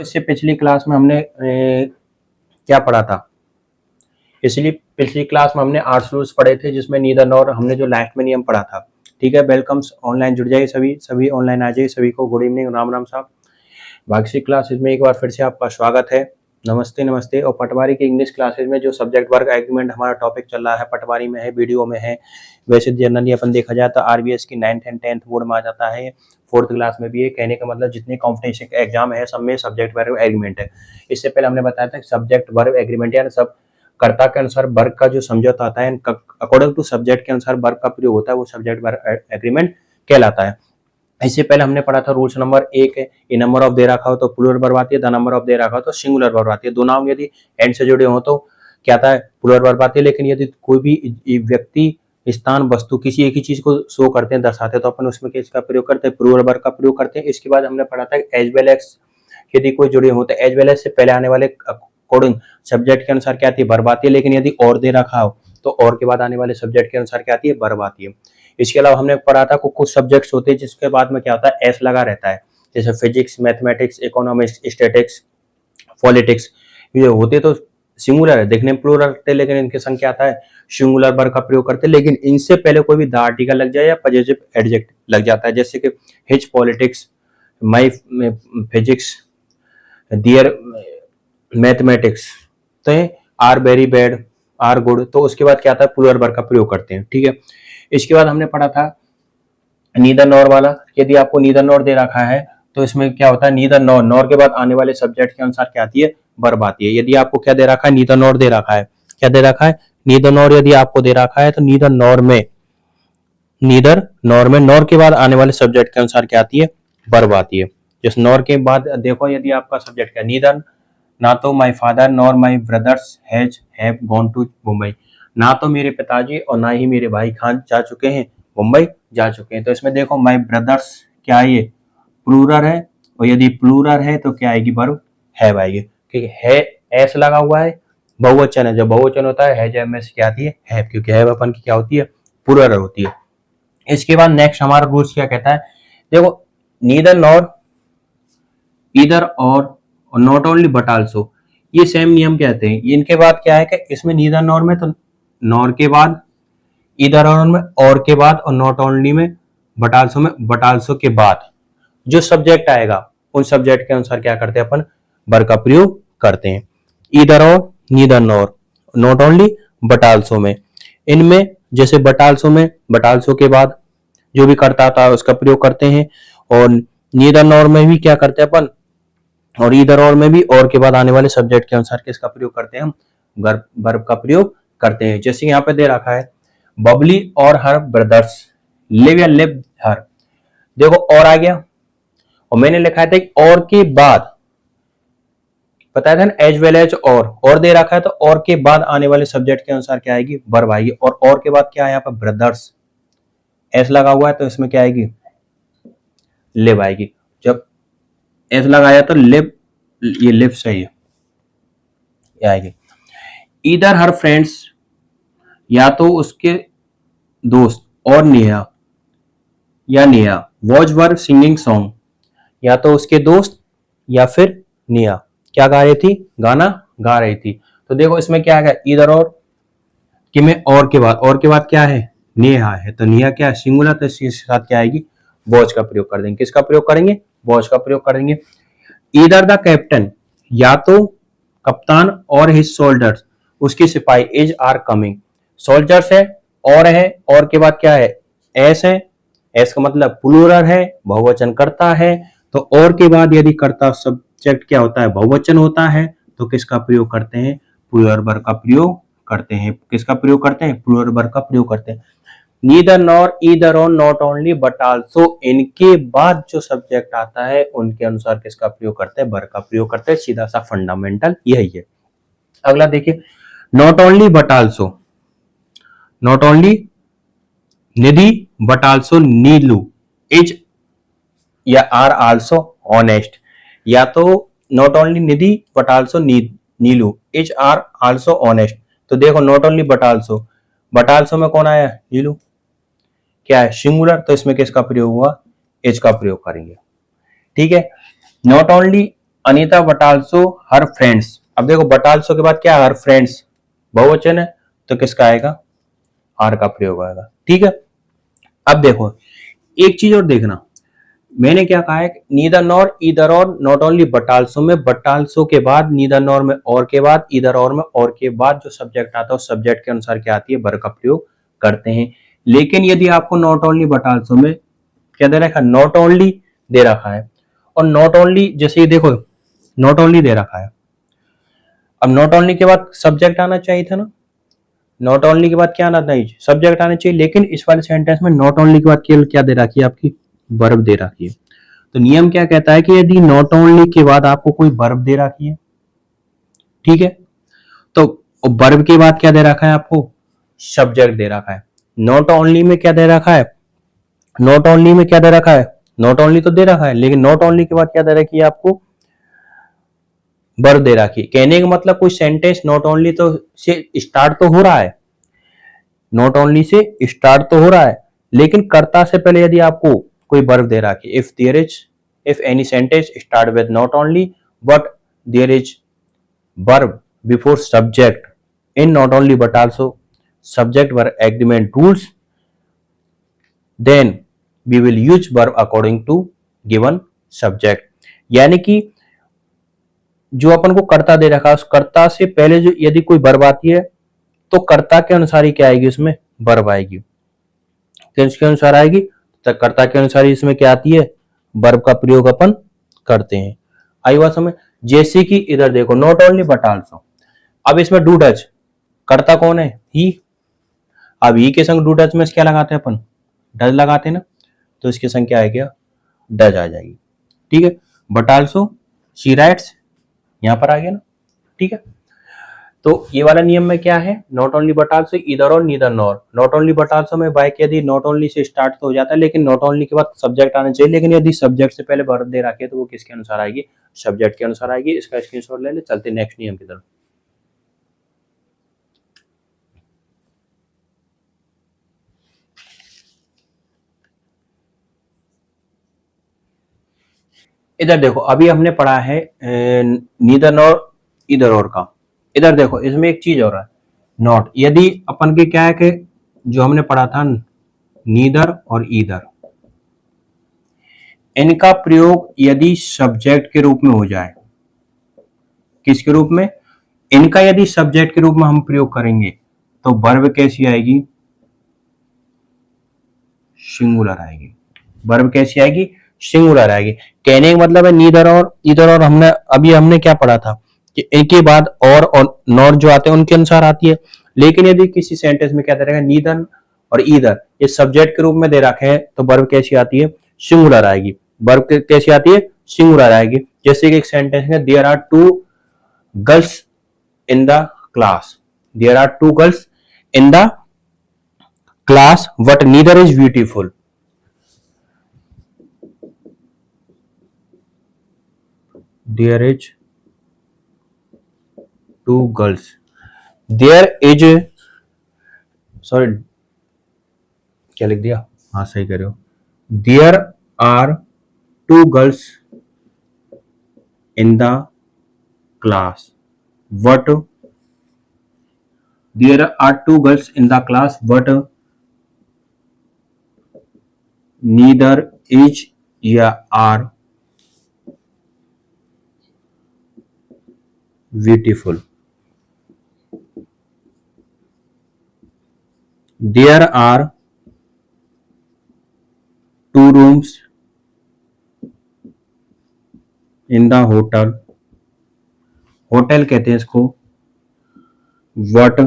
इससे पिछली क्लास में हमने क्या पढ़ा था? इसलिए पिछली क्लास में हमने आर्ट्स रूल्स पढ़े थे, जिसमें नीदर नॉर हमने जो लास्ट में नियम पढ़ा था। ठीक है, वेलकम्स, ऑनलाइन जुड़ जाइए सभी ऑनलाइन आ जाइए, सभी को गुड इवनिंग, राम राम साहब। भागसी क्लासेस में एक बार फिर से आपका स्वागत है। नमस्ते नमस्ते। और पटवारी की इंग्लिश क्लासेस में जो सब्जेक्ट वर्क एग्रीमेंट हमारा टॉपिक चल रहा है, पटवारी में है, वीडियो में है। वैसे जनरली अपन देखा जाए तो आरबीएस की 9th एंड 10th बोर्ड में आ जाता है, 4th क्लास में भी है। कहने का मतलब जितने कॉम्पिटिशन एग्जाम है सब में सब्जेक्ट वर्क एग्रीमेंट है। इससे पहले हमने बताया था सब्जेक्ट वर्क एग्रीमेंट यानी सब कर्ता के अनुसार वर्क का जो समझौता आता है, अकॉर्डिंग टू सब्जेक्ट के अनुसार वर्क का प्रयोग होता है, वो सब्जेक्ट वर्क एग्रीमेंट कहलाता है। इससे पहले हमने पढ़ा था रूल्स नंबर 1 है, ये नंबर ऑफ दे रखा हो तो प्लूरल वर्ब आती है, द नंबर ऑफ दे रखा हो तो सिंगुलर वर्ब आती है। दो नाम यदि एंड से जुड़े हो तो क्या आता है? प्लूरल वर्ब आती है। लेकिन यदि कोई भी व्यक्ति, स्थान, वस्तु किसी एक ही चीज को शो करते हैं, दर्शाते हैं, तो अपन उसमें किसका प्रयोग करते हैं? प्लूरल वर्ब का प्रयोग करते हैं। इसके बाद हमने पढ़ा था एज वेल एज, यदि कोई जुड़े हो तो एज वेल एज से पहले आने वाले अकॉर्डिंग सब्जेक्ट के अनुसार क्या आती है? वर्ब आती है। लेकिन यदि और दे रखा हो तो और के बाद आने वाले सब्जेक्ट के अनुसार क्या आती है? वर्ब आती है। इसके अलावा हमने पढ़ा था कुछ सब्जेक्ट्स होते हैं जिसके बाद में क्या होता है? एस लगा रहता है, जैसे physics, mathematics, economics, statics, politics. ये होते तो सिंगुलर है, देखने में प्लूरल रहते, लेकिन इनके संग क्या आता है? सिंगुलर वर्ब का प्रयोग करते हैं। लेकिन इनसे पहले कोई भी द आर्टिकल लग जाए या पजेसिव एडजेक्ट लग जाता है, जैसे कि his politics, my physics, their mathematics, तो are very bad, are good, तो उसके बाद क्या आता है? प्लूरल वर्ब का प्रयोग करते हैं। ठीक है, इसके बाद हमने पढ़ा था नीदर नॉर वाला। यदि आपको नीदर नॉर दे रखा है तो इसमें क्या होता है? नीदर नॉर, नॉर के बाद आने वाले सब्जेक्ट के अनुसार क्या आती है? वर्ब आती है। यदि आपको क्या दे रखा है? नीदर नॉर दे रखा है। क्या दे रखा है? नीदर नॉर यदि आपको दे रखा है तो नीदर नॉर में नॉर के बाद आने वाले सब्जेक्ट के अनुसार क्या आती है? वर्ब आती है। जिस नॉर के बाद देखो, यदि आपका सब्जेक्ट क्या? नीदर, ना तो my father nor my brothers have gone to Mumbai, ना तो मेरे पिताजी और ना ही मेरे भाई खान जा चुके हैं, मुंबई जा चुके हैं। तो इसमें देखो माई ब्रदर्स क्या है? ये प्लूरल है, और यदि प्लूरल है तो क्या आएगी? वर्ब हैव आएगी। क्योंकि है एस लगा हुआ है, बहुवचन है। जब बहुवचन होता है हैज एम एस क्या आती है? हैव, क्योंकि हैव अपन की क्या होती है? प्लूरल होती है। इसके बाद नेक्स्ट हमारा रूल्स क्या कहता है? देखो, नीदर नॉर, ईदर और नॉट ओनली बट आल्सो, ये सेम नियम कहते हैं। इनके बाद क्या है कि इसमें नीदर नॉर में तो नॉर के बाद, ईदर और के बाद, और नॉट ओनली में, बट आल्सो में बट आल्सो के बाद जो सब्जेक्ट आएगा उन सब्जेक्ट के अनुसार क्या करते हैं? अपन वर्ब का प्रयोग करते हैं। ईदर और, neither nor, not only, but also में। इनमें जैसे बट आल्सो में, बट आल्सो के बाद जो भी करता था उसका प्रयोग करते हैं, और नीदर नॉर में भी क्या करते हैं अपन? और ईदर और में भी और के बाद आने वाले सब्जेक्ट के अनुसार किसका प्रयोग करते हैं? हम वर्ब का प्रयोग करते हैं। जैसे यहाँ पे दे रखा है बबली और हर ब्रदर्स लिव या लिव हर, देखो और आ गया, और मैंने लिखा था और के बाद, बताया था ना एज वेल एज, और दे रखा है तो और के बाद आने वाले सब्जेक्ट के अनुसार क्या आएगी? वर्ब आएगी। और के बाद क्या है? यहाँ पर ब्रदर्स एस लगा हुआ है तो इसमें क्या आएगी? लिव आएगी। जब एस लगाया तो लिव, ये लिव सही है, ये आएगी। इधर हर फ्रेंड्स, या तो उसके दोस्त, और नेहा या Neha was were singing song, या तो उसके दोस्त या फिर नेहा क्या गा रही थी? गाना गा रही थी। तो देखो इसमें क्या है? इधर और कि में और के बाद क्या है? नेहा है, तो नेहा क्या है? सिंगुलर, तो इसके साथ क्या आएगी? वॉज का प्रयोग कर देंगे। किसका प्रयोग करेंगे? वॉज का प्रयोग करेंगे। इधर द कैप्टन, या तो कप्तान, और हिज सोल्जर्स, उसके सिपाही, इज आर कमिंग, सोल्जर्स है, और के बाद क्या है? एस है, एस का मतलब प्लूरल है, बहुवचन करता है। तो और के बाद यदि करता सब्जेक्ट क्या होता है? बहुवचन होता है, तो किसका प्रयोग करते हैं? प्लूरल वर्ब का प्रयोग करते हैं। किसका प्रयोग करते हैं? प्लूरल वर्ब का प्रयोग करते हैं। नीदर नॉर, ईदर और, नॉट ओनली, बट आल्सो, इनके बाद जो सब्जेक्ट आता है उनके अनुसार किसका प्रयोग करते हैं? वर्ब का प्रयोग करते हैं। सीधा सा फंडामेंटल यही है। अगला देखिए, not only but also, not only Nidhi but also Neelu is या आर आल्सो ऑनेस्ट, या तो not only Nidhi but also Neelu is are also honest. तो देखो नॉट ओनली बट आल्सो में कौन आया? नीलू, क्या है? सिंगुलर, तो इसमें किसका प्रयोग हुआ? एज का प्रयोग करेंगे। ठीक है, not only Anita but also her friends. अब देखो बट आल्सो के बाद क्या है, हर फ्रेंड्स बहुवचन है तो किसका आएगा, आर का प्रयोग आएगा। ठीक है, अब देखो एक चीज और देखना, मैंने क्या कहा है, नीदर नॉर ईदर और नॉट ओनली बट आल्सो में, बट आल्सो के बाद नीदर नॉर में और के बाद, ईदर और में और के बाद जो सब्जेक्ट आता है उस सब्जेक्ट के अनुसार क्या आती है, वर्ब का प्रयोग करते हैं। लेकिन यदि आपको नॉट ओनली बट आल्सो में क्या दे रखा है, नॉट ओनली दे रखा है, और नॉट ओनली जैसे ये देखो नॉट ओनली दे रखा है, अब नॉट ओनली के बाद सब्जेक्ट आना चाहिए था ना, नॉट ओनली के बाद क्या आना चाहिए, सब्जेक्ट आना चाहिए, लेकिन इस वाले सेंटेंस में नॉट ओनली के बाद केवल क्या दे रखी है, आपकी वर्ब दे रखी है। तो नियम क्या कहता है कि यदि नॉट ओनली के बाद आपको कोई वर्ब दे रखी है, ठीक है, तो वर्ब के बाद क्या दे रखा है, आपको सब्जेक्ट दे रखा है। नॉट ओनली में क्या दे रखा है, नॉट ओनली में क्या दे रखा है, नॉट ओनली तो दे रखा है, लेकिन नॉट ओनली के बाद क्या दे रखी है, आपको वर्ब दे रखी है। कहने का मतलब कोई सेंटेंस नॉट ओनली तो से स्टार्ट तो हो रहा है, नॉट ओनली से स्टार्ट तो हो रहा है, लेकिन कर्ता से पहले यदि आपको कोई वर्ब दे रखी है, if any sentence start with not only but there is verb before subject in not only but also subject verb agreement rules, then we will use verb according to given subject। यानी कि जो अपन को कर्ता दे रखा है उस कर्ता से पहले जो यदि कोई वर्ब आती है तो कर्ता के अनुसार ही क्या आएगी, उसमें वर्ब आएगी, किसके अनुसार आएगी, तो कर्ता के अनुसार ही इसमें क्या आती है, वर्ब का प्रयोग अपन करते हैं। आई बात समझ, जैसे कि इधर देखो नॉट ओनली बट आल्सो, अब इसमें डू डच, कर्ता कौन है, ही, अब ही के संग डू डच में क्या लगाते हैं अपन, डज लगाते हैं ना, तो इसके संग क्या आएगा, डज आ जाएगी। ठीक है, बट आल्सो शी राइट्स यहां पर आ गया ना। ठीक है, तो ये वाला नियम में क्या है, not only but also either और neither nor. Not only but also में बाइक यदि नॉट ओनली से स्टार्ट तो हो जाता है, लेकिन नॉट ओनली के बाद सब्जेक्ट आना चाहिए, लेकिन यदि सब्जेक्ट से पहले वर्ब दे रखे तो वो किसके अनुसार आएगी, सब्जेक्ट के अनुसार आएगी। इसका स्क्रीनशॉट ले ले, चलते नेक्स्ट नियम की तरफ। इधर देखो अभी हमने पढ़ा है नीदर नॉर इधर और का, इधर देखो इसमें एक चीज और है, नॉट, यदि अपन के क्या है कि जो हमने पढ़ा था नीदर और ईदर, इनका प्रयोग यदि सब्जेक्ट के रूप में हो जाए, किसके रूप में, इनका यदि सब्जेक्ट के रूप में हम प्रयोग करेंगे तो वर्ब कैसी आएगी, सिंगुलर आएगी, वर्ब कैसी आएगी, सिंगुलर आएगी। कहने का मतलब है नीदर और इधर, और हमने क्या पढ़ा था कि इनके बाद और नॉर जो आते हैं उनके अनुसार आती है, लेकिन यदि किसी सेंटेंस में क्या दे रखा है, नीदर और ईदर ये सब्जेक्ट के रूप में दे रखे हैं तो वर्ब कैसी आती है, सिंगुलर आएगी। वर्ब कैसी आती है, सिंगुलर आएगी। जैसे कि एक सेंटेंस है, there are two girls in the class, there are two girls in the class but neither is beautiful, there is two girls, there is, sorry क्या लिख दिया, हाँ सही कर रहे हो, there are two girls in the class but there are two girls in the class but neither is या are beautiful, there are two rooms in the hotel, hotel कहते हैं इसको, what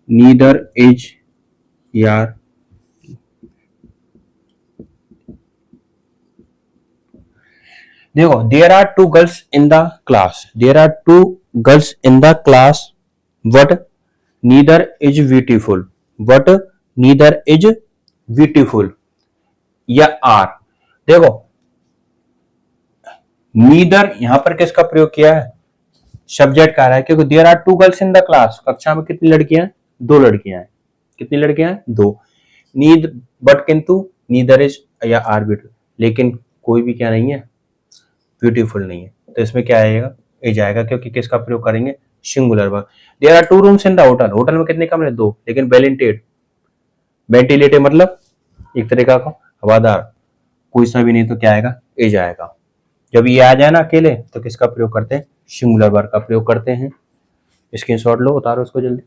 neither is या देखो there are two girls in the class, there are two girls in the class but neither is beautiful, but neither is beautiful या are, देखो neither यहां पर किसका प्रयोग किया है, सब्जेक्ट का रहा है, क्योंकि there are two girls in the class, कक्षा में कितनी लड़कियां हैं, दो लड़कियां हैं, कितनी लड़कियां हैं, दो, नीद बट किंतु नीदर इज या आर ब्यूटीफुल, लेकिन कोई भी क्या नहीं है, ब्यूटीफुल नहीं है, तो इसमें क्या आएगा, एज आएगा, क्योंकि किसका प्रयोग करेंगे, singular verb. There are 2 rooms in the hotel, hotel में कितने कमरे, 2, लेकिन वेंटिलेटेड मतलब एक तरीका का हवादार, कोई सा भी नहीं, तो क्या आएगा, एज आएगा। जब ये आ जाए ना अकेले, तो किसका प्रयोग करते हैं, सिंगुलर वर्ब का प्रयोग करते हैं। स्क्रीनशॉट लो, उतारो उसको जल्दी।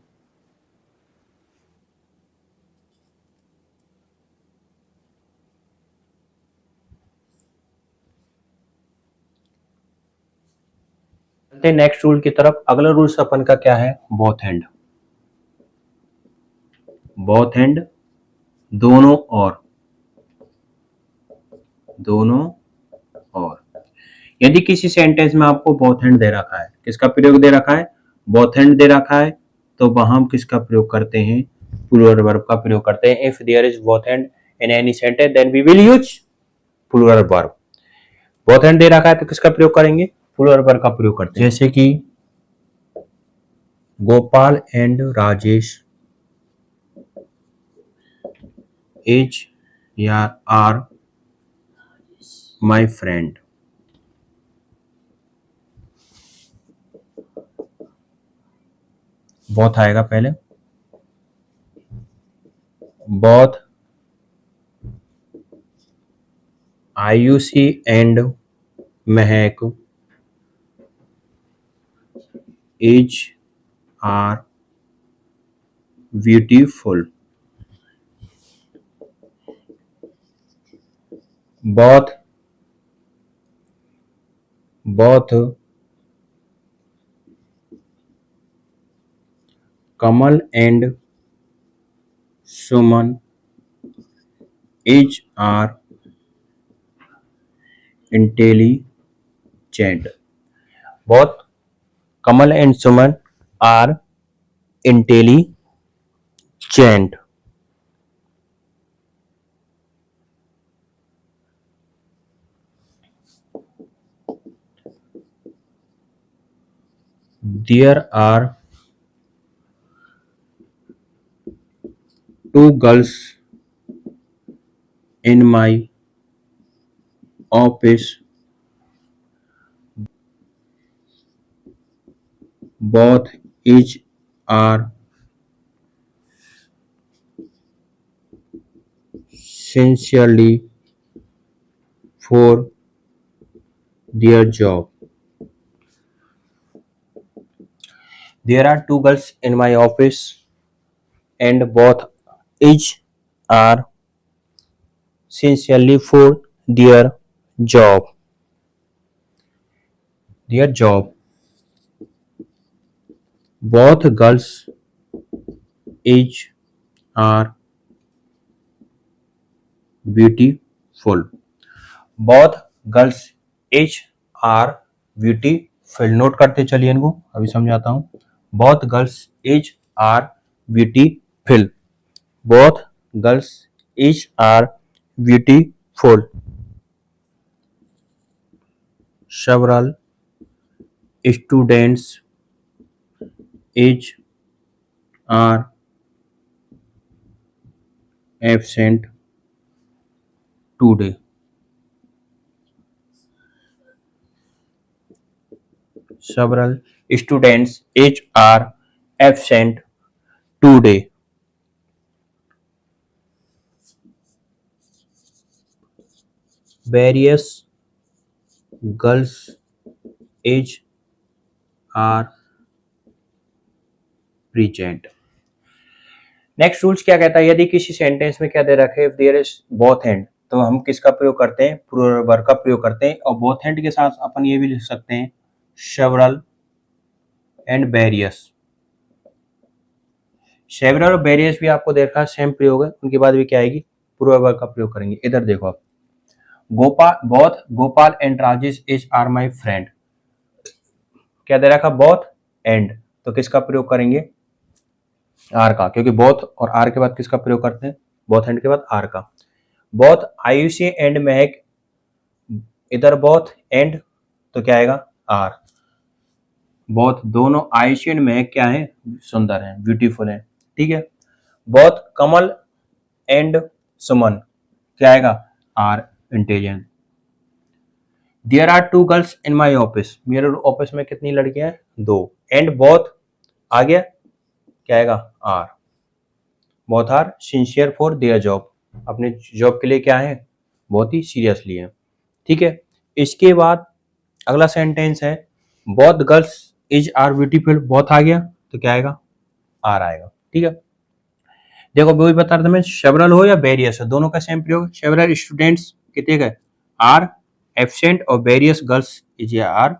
चलते नेक्स्ट रूल की तरफ। अगला रूल अपन का क्या है, बोथ एंड। बोथ एंड दोनों और, दोनों और। यदि किसी सेंटेंस में आपको बोथ एंड दे रखा है, किसका प्रयोग दे रखा है, बोथ एंड दे रखा है, तो वहां हम किसका प्रयोग करते हैं, प्लूरल वर्ब का प्रयोग करते हैं। If there is both and in any sentence then we will use plural verb. Both and दे रखा है तो किसका प्रयोग करेंगे, प्लूरल वर्ब का प्रयोग करते हैं। जैसे कि गोपाल एंड राजेश इज या आर माय फ्रेंड। बोथ आएगा पहले, both Aayushi and Mahak is are beautiful. Both Kamal and Suman is are intelligent. Both Kamal and Suman are intelligent. There are 2 girls in my office. Both each are sincerely for their job. There are 2 girls in my office and both each are sincerely for their job. Their job. Both girls each are beautiful. Both girls each are beautiful. Note करते चलिए इनको, अभी समझाता हूँ। Both girls each are beautiful. Both girls each are beautiful. Several students each are absent today. Several students each are absent today. Various girls each are present. Next rules क्या कहता है, यदि किसी सेंटेंस में क्या दे रखे, if there is both and, तो हम किसका प्रयोग करते हैं, प्लूरल वर्ब का प्रयोग करते हैं। और बोथ एंड के साथ अपन ये भी लिख सकते हैं सेवरल एंड वेरियस। सेवरल और वेरियस भी आपको देखा सेम प्रयोग है, उनके बाद भी क्या आएगी, प्लूरल वर्ब का प्रयोग करेंगे। इधर देखो आप, Gopal and Rajesh is are my friend, क्या दे रखा, बोथ एंड, तो किसका प्रयोग करेंगे, आर का, क्योंकि बोथ और आर के बाद किसका प्रयोग करते हैं, बोथ एंड के बाद आर का। बोथ आयुषी एंड महक, इधर बोथ एंड, तो क्या आएगा, आर। बोथ दोनों आयुषी एंड महक क्या है, सुंदर है, ब्यूटीफुल है, ठीक है। बोथ कमल एंड सुमन, क्या आएगा, are. Intelligent. There are two girls in my office, मेरे ऑफिस में कितनी लड़कियां हैं? 2। एंड बोथ आ गया, क्या आएगा? Are. Both are sincere for their job, अपने जॉब के लिए क्या है? बहुत ही सीरियसली है। ठीक है, इसके बाद अगला सेंटेंस है both girls is are beautiful, both आ गया तो क्या आएगा? आर आएगा। ठीक है, देखो वही बता रहा था मैं, सेवरल हो या वेरियस हो, दोनों का सेम प्रयोग। सेवरल स्टूडेंट्स कितने गए? आर एब्सेंट, और various girls is are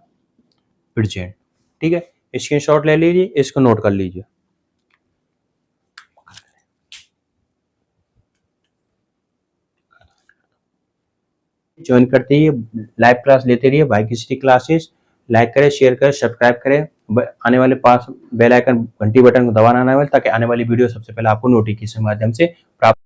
present. ठीक है, स्क्रीनशॉट ले लीजिए, इसको नोट कर लीजिए। ज्वाइन करते ही लाइव क्लास लेते रहिए भाई, किसी क्लासेस लाइक करें, शेयर करें, सब्सक्राइब करें, आने वाले पास बेल आइकन घंटी बटन को दबाना ना, ताकि आने वाली वीडियो सबसे पहले आपको नोटिफिकेशन माध्यम से प्राप्त